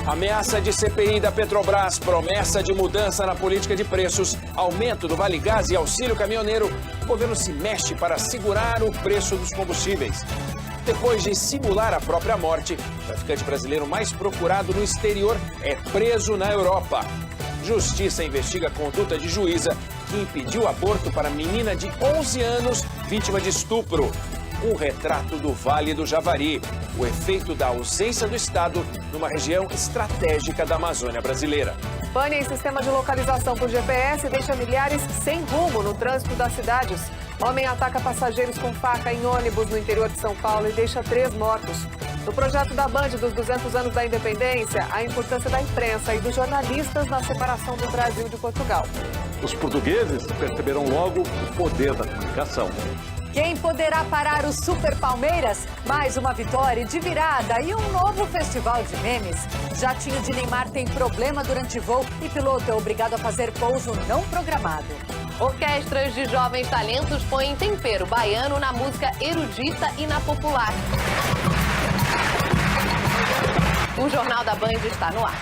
Ameaça de CPI da Petrobras, promessa de mudança na política de preços, aumento do Vale Gás e auxílio caminhoneiro. O governo se mexe para segurar o preço dos combustíveis. Depois de simular a própria morte, o traficante brasileiro mais procurado no exterior é preso na Europa. Justiça investiga a conduta de juíza que impediu aborto para menina de 11 anos, vítima de estupro. Um retrato do Vale do Javari, o efeito da ausência do Estado numa região estratégica da Amazônia brasileira. Pane em sistema de localização por GPS deixa milhares sem rumo no trânsito das cidades. Homem ataca passageiros com faca em ônibus no interior de São Paulo e deixa 3 mortos. No projeto da Band dos 200 anos da independência, a importância da imprensa e dos jornalistas na separação do Brasil de Portugal. Os portugueses perceberam logo o poder da comunicação. Quem poderá parar o Super Palmeiras? Mais uma vitória de virada e um novo festival de memes. Jatinho de Neymar tem problema durante voo e piloto é obrigado a fazer pouso não programado. Orquestras de jovens talentos põem tempero baiano na música erudita e na popular. O Jornal da Band está no ar.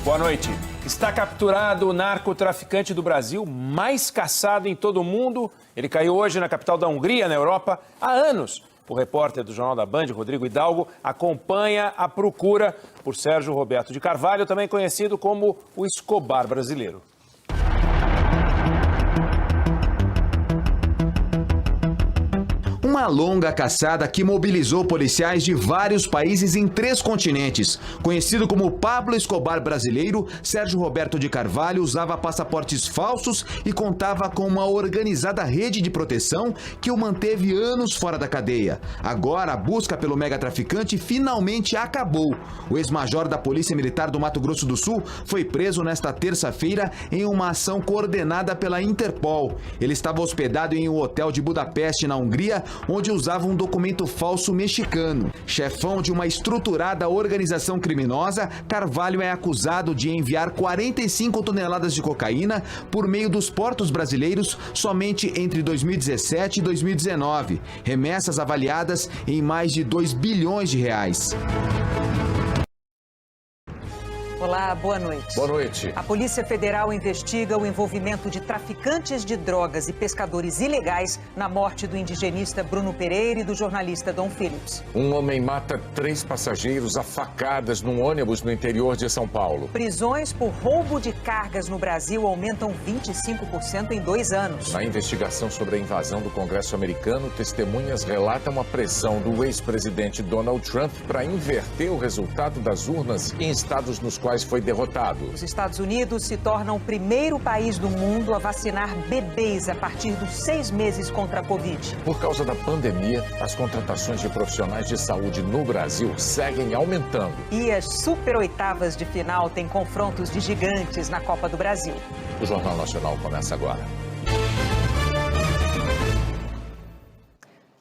Boa noite. Está capturado o narcotraficante do Brasil mais caçado em todo o mundo. Ele caiu hoje na capital da Hungria, na Europa, há anos. O repórter do Jornal da Band, Rodrigo Hidalgo, acompanha a procura por Sérgio Roberto de Carvalho, também conhecido como o Escobar brasileiro. Uma longa caçada que mobilizou policiais de vários países em 3 continentes. Conhecido como Pablo Escobar brasileiro, Sérgio Roberto de Carvalho usava passaportes falsos e contava com uma organizada rede de proteção que o manteve anos fora da cadeia. Agora, a busca pelo megatraficante finalmente acabou. O ex-major da Polícia Militar do Mato Grosso do Sul foi preso nesta terça-feira em uma ação coordenada pela Interpol. Ele estava hospedado em um hotel de Budapeste, na Hungria, onde usava um documento falso mexicano. Chefão de uma estruturada organização criminosa, Carvalho é acusado de enviar 45 toneladas de cocaína por meio dos portos brasileiros somente entre 2017 e 2019. Remessas avaliadas em mais de 2 bilhões de reais. Olá, boa noite. Boa noite. A Polícia Federal investiga o envolvimento de traficantes de drogas e pescadores ilegais na morte do indigenista Bruno Pereira e do jornalista Dom Phillips. Um homem mata 3 passageiros a facadas num ônibus no interior de São Paulo. Prisões por roubo de cargas no Brasil aumentam 25% em 2 anos. Na investigação sobre a invasão do Congresso americano, testemunhas relatam a pressão do ex-presidente Donald Trump para inverter o resultado das urnas em estados nos quais foi derrotado. Os Estados Unidos se tornam o primeiro país do mundo a vacinar bebês a partir dos 6 meses contra a Covid. Por causa da pandemia, as contratações de profissionais de saúde no Brasil seguem aumentando. E as super oitavas de final têm confrontos de gigantes na Copa do Brasil. O Jornal Nacional começa agora.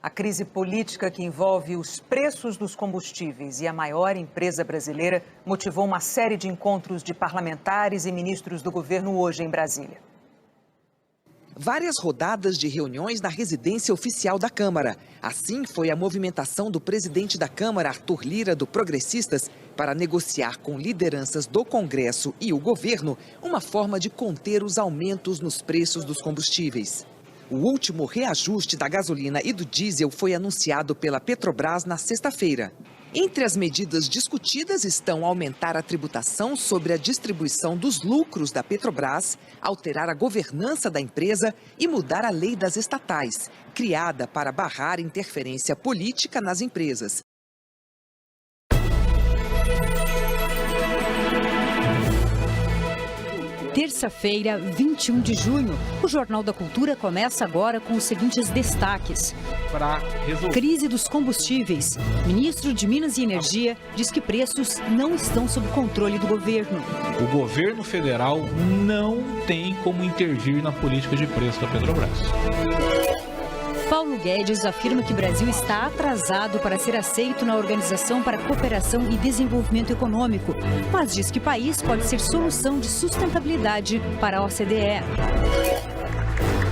A crise política que envolve os preços dos combustíveis e a maior empresa brasileira motivou uma série de encontros de parlamentares e ministros do governo hoje em Brasília. Várias rodadas de reuniões na residência oficial da Câmara. Assim foi a movimentação do presidente da Câmara, Arthur Lira, do Progressistas, para negociar com lideranças do Congresso e o governo uma forma de conter os aumentos nos preços dos combustíveis. O último reajuste da gasolina e do diesel foi anunciado pela Petrobras na sexta-feira. Entre as medidas discutidas estão aumentar a tributação sobre a distribuição dos lucros da Petrobras, alterar a governança da empresa e mudar a lei das estatais, criada para barrar interferência política nas empresas. Terça-feira, 21 de junho. O Jornal da Cultura começa agora com os seguintes destaques. Crise dos combustíveis. Ministro de Minas e Energia diz que preços não estão sob controle do governo. O governo federal não tem como intervir na política de preço da Petrobras. Paulo Guedes afirma que o Brasil está atrasado para ser aceito na Organização para a Cooperação e Desenvolvimento Econômico, mas diz que o país pode ser solução de sustentabilidade para a OCDE.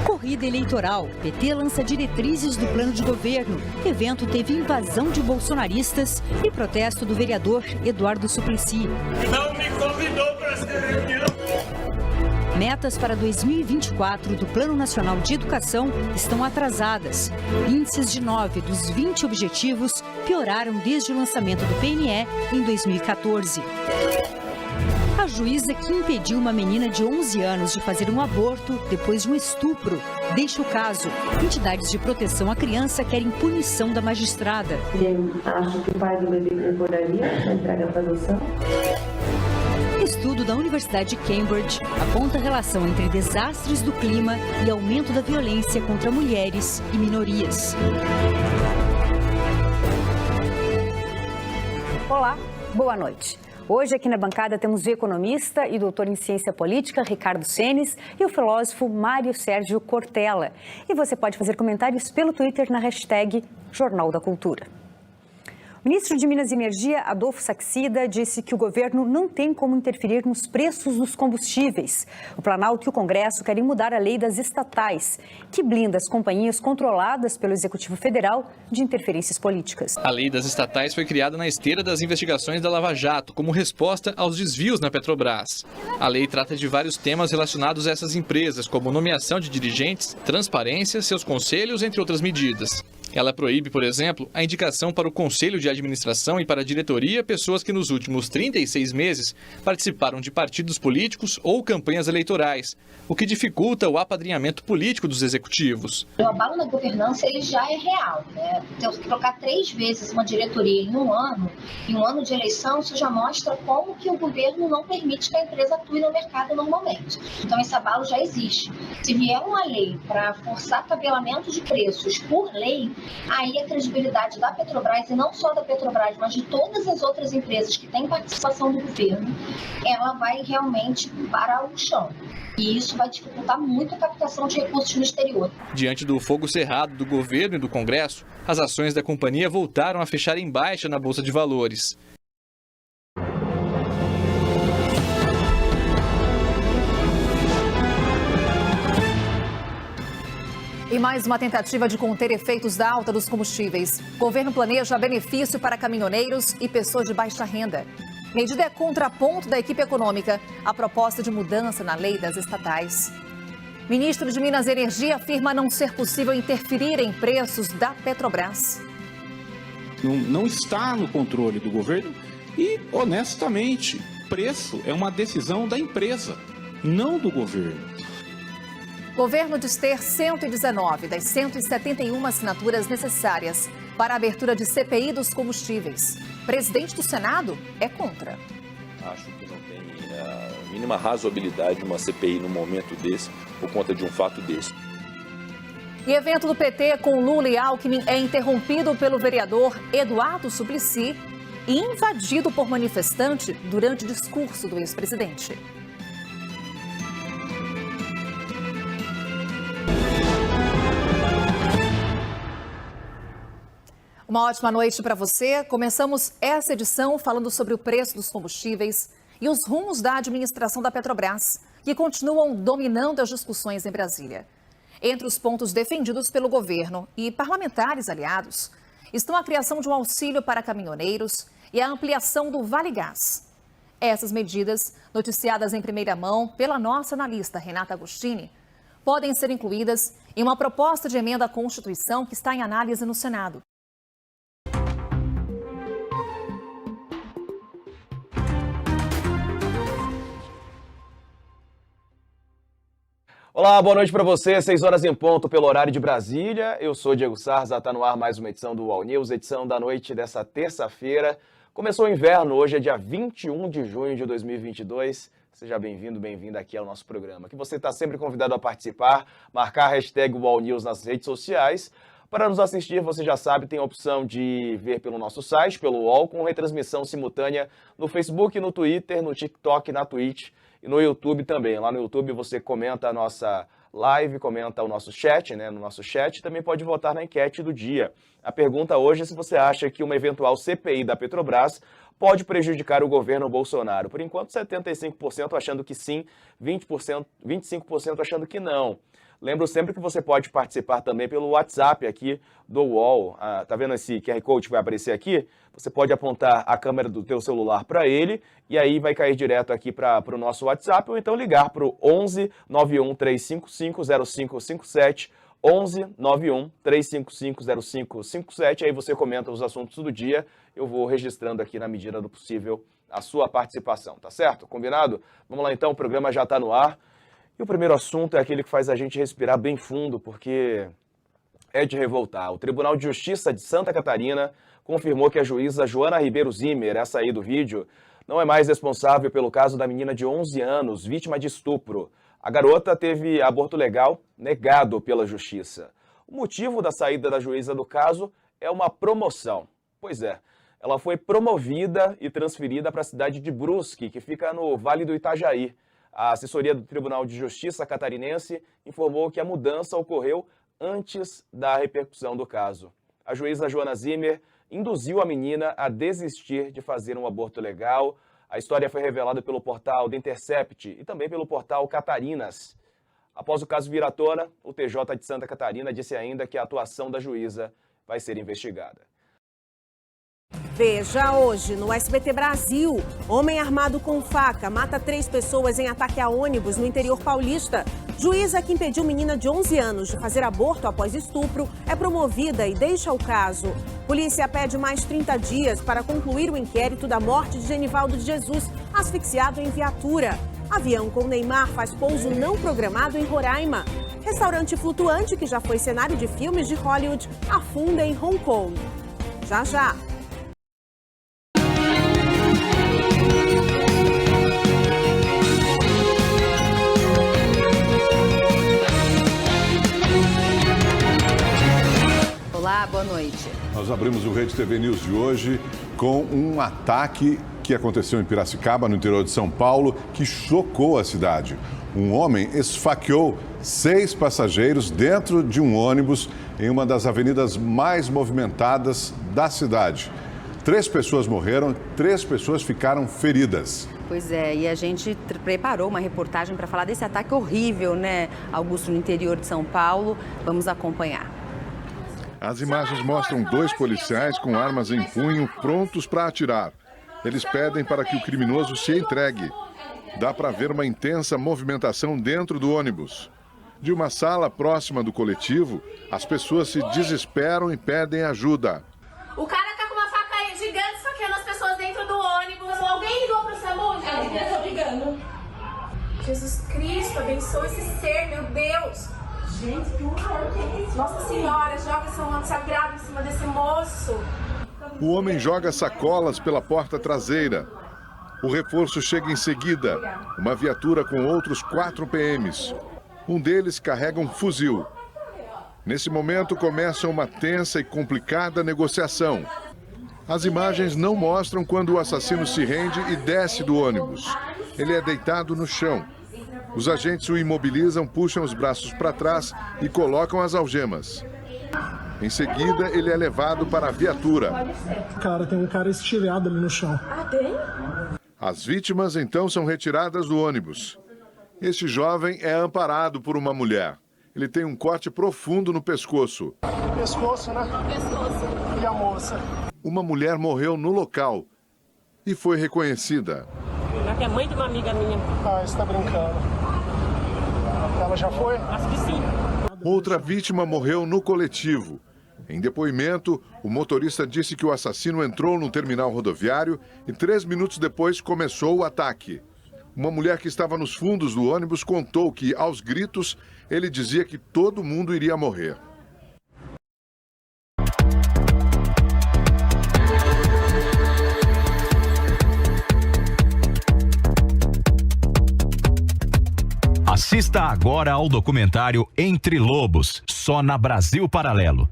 Corrida eleitoral. PT lança diretrizes do plano de governo. Evento teve invasão de bolsonaristas e protesto do vereador Eduardo Suplicy. Não me convidou para essa reunião. Metas para 2024 do Plano Nacional de Educação estão atrasadas. Índices de 9 dos 20 objetivos pioraram desde o lançamento do PNE em 2014. A juíza que impediu uma menina de 11 anos de fazer um aborto depois de um estupro deixa o caso. Entidades de proteção à criança querem punição da magistrada. Acho que o pai do bebê concordaria com a entrega para adoção. Estudo da Universidade de Cambridge aponta a relação entre desastres do clima e aumento da violência contra mulheres e minorias. Olá, boa noite. Hoje aqui na bancada temos o economista e doutor em ciência política, Ricardo Senes, e o filósofo Mário Sérgio Cortella. E você pode fazer comentários pelo Twitter na hashtag Jornal da Cultura. O ministro de Minas e Energia, Adolfo Saxida, disse que o governo não tem como interferir nos preços dos combustíveis. O Planalto e o Congresso querem mudar a lei das estatais, que blinda as companhias controladas pelo Executivo Federal de interferências políticas. A lei das estatais foi criada na esteira das investigações da Lava Jato, como resposta aos desvios na Petrobras. A lei trata de vários temas relacionados a essas empresas, como nomeação de dirigentes, transparência, seus conselhos, entre outras medidas. Ela proíbe, por exemplo, a indicação para o Conselho de Administração e para a diretoria pessoas que nos últimos 36 meses participaram de partidos políticos ou campanhas eleitorais, o que dificulta o apadrinhamento político dos executivos. O abalo na governança ele já é real, né? Trocar 3 vezes uma diretoria em um ano de eleição, isso já mostra como que o governo não permite que a empresa atue no mercado normalmente. Então esse abalo já existe. Se vier uma lei para forçar tabelamento de preços por lei, aí a credibilidade da Petrobras, e não só da Petrobras, mas de todas as outras empresas que têm participação do governo, ela vai realmente parar o chão. E isso vai dificultar muito a captação de recursos no exterior. Diante do fogo cerrado do governo e do Congresso, as ações da companhia voltaram a fechar em baixa na Bolsa de Valores. E mais uma tentativa de conter efeitos da alta dos combustíveis. O governo planeja benefício para caminhoneiros e pessoas de baixa renda. Medida é contraponto da equipe econômica à proposta de mudança na lei das estatais. Ministro de Minas e Energia afirma não ser possível interferir em preços da Petrobras. Não está no controle do governo e, honestamente, preço é uma decisão da empresa, não do governo. O governo diz ter 119 das 171 assinaturas necessárias para a abertura de CPI dos combustíveis. Presidente do Senado é contra. Acho que não tem a mínima razoabilidade uma CPI num momento desse, por conta de um fato desse. E evento do PT com Lula e Alckmin é interrompido pelo vereador Eduardo Suplicy e invadido por manifestante durante o discurso do ex-presidente. Uma ótima noite para você. Começamos essa edição falando sobre o preço dos combustíveis e os rumos da administração da Petrobras, que continuam dominando as discussões em Brasília. Entre os pontos defendidos pelo governo e parlamentares aliados estão a criação de um auxílio para caminhoneiros e a ampliação do Vale Gás. Essas medidas, noticiadas em primeira mão pela nossa analista Renata Agostini, podem ser incluídas em uma proposta de emenda à Constituição que está em análise no Senado. Olá, boa noite para você, 6 horas em ponto pelo horário de Brasília. Eu sou Diego Sarza, está no ar mais uma edição do UOL News, edição da noite dessa terça-feira. Começou o inverno, hoje é dia 21 de junho de 2022. Seja bem-vindo, bem-vinda aqui ao nosso programa. Que você está sempre convidado a participar, marcar a hashtag UOL News nas redes sociais. Para nos assistir, você já sabe, tem a opção de ver pelo nosso site, pelo UOL, com retransmissão simultânea no Facebook, no Twitter, no TikTok, na Twitch e no YouTube também. Lá no YouTube você comenta a nossa live, comenta o nosso chat, né, no nosso chat, também pode votar na enquete do dia. A pergunta hoje é se você acha que uma eventual CPI da Petrobras pode prejudicar o governo Bolsonaro. Por enquanto, 75% achando que sim, 25% achando que não. Lembro sempre que você pode participar também pelo WhatsApp aqui do UOL. Tá vendo esse QR Code que vai aparecer aqui? Você pode apontar a câmera do teu celular para ele e aí vai cair direto aqui para o nosso WhatsApp ou então ligar para o 11 91 355 0557, 11 91 355 0557. Aí você comenta os assuntos do dia. Eu vou registrando aqui na medida do possível a sua participação, tá certo? Combinado? Vamos lá então, o programa já está no ar. E o primeiro assunto é aquele que faz a gente respirar bem fundo, porque é de revoltar. O Tribunal de Justiça de Santa Catarina confirmou que a juíza Joana Ribeiro Zimmer, essa aí do vídeo, não é mais responsável pelo caso da menina de 11 anos, vítima de estupro. A garota teve aborto legal negado pela Justiça. O motivo da saída da juíza do caso é uma promoção. Pois é, ela foi promovida e transferida para a cidade de Brusque, que fica no Vale do Itajaí. A assessoria do Tribunal de Justiça catarinense informou que a mudança ocorreu antes da repercussão do caso. A juíza Joana Zimmer induziu a menina a desistir de fazer um aborto legal. A história foi revelada pelo portal The Intercept e também pelo portal Catarinas. Após o caso vir à tona, o TJ de Santa Catarina disse ainda que a atuação da juíza vai ser investigada. Veja hoje no SBT Brasil. Homem armado com faca mata 3 pessoas em ataque a ônibus no interior paulista. Juíza que impediu menina de 11 anos de fazer aborto após estupro é promovida e deixa o caso. Polícia pede mais 30 dias para concluir o inquérito da morte de Genivaldo de Jesus, asfixiado em viatura. Avião com Neymar faz pouso não programado em Roraima. Restaurante flutuante, que já foi cenário de filmes de Hollywood, afunda em Hong Kong. Já, já. Olá, boa noite. Nós abrimos o Rede TV News de hoje com um ataque que aconteceu em Piracicaba, no interior de São Paulo, que chocou a cidade. Um homem esfaqueou 6 passageiros dentro de um ônibus em uma das avenidas mais movimentadas da cidade. 3 pessoas morreram, 3 pessoas ficaram feridas. Pois é, e a gente preparou uma reportagem para falar desse ataque horrível, né, Augusto, no interior de São Paulo. Vamos acompanhar. As imagens mostram 2 policiais com armas em punho prontos para atirar. Eles pedem para que o criminoso se entregue. Dá para ver uma intensa movimentação dentro do ônibus. De uma sala próxima do coletivo, as pessoas se desesperam e pedem ajuda. O cara tá com uma faca gigante esfaqueando as pessoas dentro do ônibus. Alguém ligou pro SAMU? Eu tô ligando. Jesus Cristo, abençoa esse ser, meu Deus. Gente, que horror, que é isso? Nossa Senhora, joga seu manto sagrado em cima desse moço. O homem joga sacolas pela porta traseira. O reforço chega em seguida. Uma viatura com outros 4 PMs. Um deles carrega um fuzil. Nesse momento começa uma tensa e complicada negociação. As imagens não mostram quando o assassino se rende e desce do ônibus. Ele é deitado no chão. Os agentes o imobilizam, puxam os braços para trás e colocam as algemas. Em seguida, ele é levado para a viatura. Cara, tem um cara estilhado ali no chão. Ah, tem? As vítimas então são retiradas do ônibus. Este jovem é amparado por uma mulher. Ele tem um corte profundo no pescoço. Pescoço, né? Pescoço. E a moça? Uma mulher morreu no local e foi reconhecida. É mãe de uma amiga minha. Ah, você tá brincando. Ela já foi? Acho que sim. Outra vítima morreu no coletivo. Em depoimento, o motorista disse que o assassino entrou no terminal rodoviário e 3 minutos depois começou o ataque. Uma mulher que estava nos fundos do ônibus contou que, aos gritos, ele dizia que todo mundo iria morrer. Assista agora ao documentário Entre Lobos, só na Brasil Paralelo.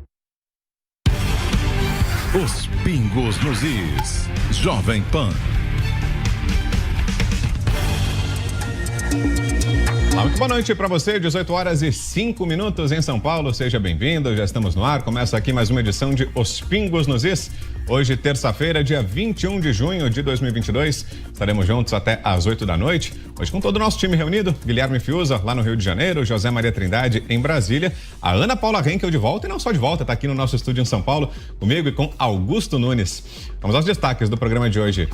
Os pingos nos is. Jovem Pan. Olá, muito boa noite para você, 18 horas e 5 minutos em São Paulo. Seja bem-vindo, já estamos no ar. Começa aqui mais uma edição de Os Pingos nos Is. Hoje, terça-feira, dia 21 de junho de 2022. Estaremos juntos até às 8 da noite. Hoje com todo o nosso time reunido. Guilherme Fiuza, lá no Rio de Janeiro. José Maria Trindade, em Brasília. A Ana Paula Henkel de volta, e não só de volta, está aqui no nosso estúdio em São Paulo, comigo e com Augusto Nunes. Vamos aos destaques do programa de hoje.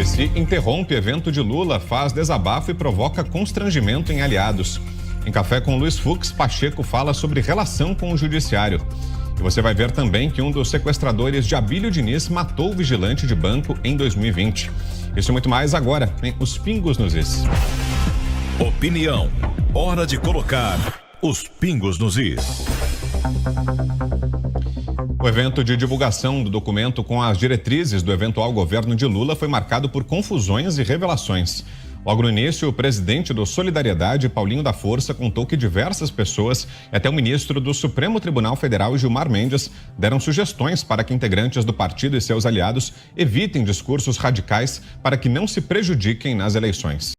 Suplicy interrompe evento de Lula, faz desabafo e provoca constrangimento em aliados. Em Café com Luiz Fux, Pacheco fala sobre relação com o judiciário. E você vai ver também que um dos sequestradores de Abílio Diniz matou o vigilante de banco em 2020. Isso e muito mais agora em Os Pingos nos Is. Opinião. Hora de colocar os pingos nos is. O evento de divulgação do documento com as diretrizes do eventual governo de Lula foi marcado por confusões e revelações. Logo no início, o presidente do Solidariedade, Paulinho da Força, contou que diversas pessoas e até o ministro do Supremo Tribunal Federal, Gilmar Mendes, deram sugestões para que integrantes do partido e seus aliados evitem discursos radicais para que não se prejudiquem nas eleições.